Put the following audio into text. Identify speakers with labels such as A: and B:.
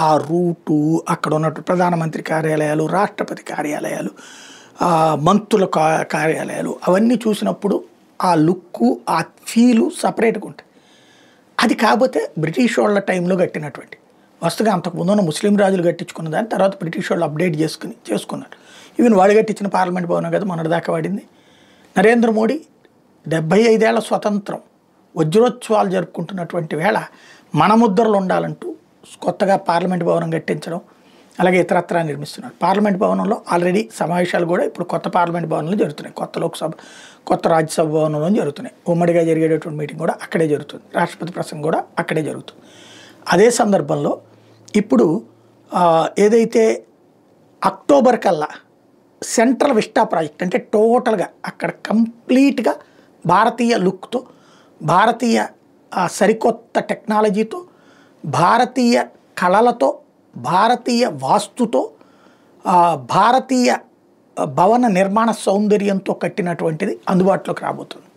A: ఆ రూటు, అక్కడ ఉన్నట్టు ప్రధానమంత్రి కార్యాలయాలు, రాష్ట్రపతి కార్యాలయాలు, మంత్రుల కార్యాలయాలు అవన్నీ చూసినప్పుడు ఆ లుక్కు, ఆ ఫీలు సపరేట్గా ఉంటాయి. అది కాకపోతే బ్రిటిష్ వాళ్ళ టైంలో కట్టినటువంటి వస్తుగా అంతకుముందు ఉన్న ముస్లిం రాజులు కట్టించుకున్న దాన్ని తర్వాత బ్రిటిష్ వాళ్ళు అప్డేట్ చేసుకున్నారు. ఈవెన్ వాళ్ళు కట్టించిన పార్లమెంట్ భవనం కదా మొన్నటిదాకా వాడింది. నరేంద్ర మోడీ 75 ఏళ్ల స్వతంత్రం వజ్రోత్సవాలు జరుపుకుంటున్నటువంటి వేళ మన ముద్రలు ఉండాలంటూ కొత్తగా పార్లమెంట్ భవనం కట్టించడం, అలాగే ఇతరత్రా నిర్మిస్తున్నారు. పార్లమెంట్ భవనంలో ఆల్రెడీ సమావేశాలు కూడా ఇప్పుడు కొత్త పార్లమెంట్ భవనంలో జరుగుతున్నాయి. కొత్త లోక్సభ, కొత్త రాజ్యసభ భవనంలో జరుగుతున్నాయి. ఉమ్మడిగా జరిగేటటువంటి మీటింగ్ కూడా అక్కడే జరుగుతుంది. రాష్ట్రపతి ప్రసంగం కూడా అక్కడే జరుగుతుంది. అదే సందర్భంలో ఇప్పుడు ఏదైతే అక్టోబర్ కల్లా సెంట్రల్ విస్టా ప్రాజెక్ట్ అంటే టోటల్గా అక్కడ కంప్లీట్గా భారతీయ లుక్తో, భారతీయ సరికొత్త టెక్నాలజీతో, భారతీయ కళలతో, భారతీయ వాస్తుతో, భారతీయ భవన నిర్మాణ సౌందర్యంతో కట్టినటువంటిది అందుబాటులోకి రాబోతుంది.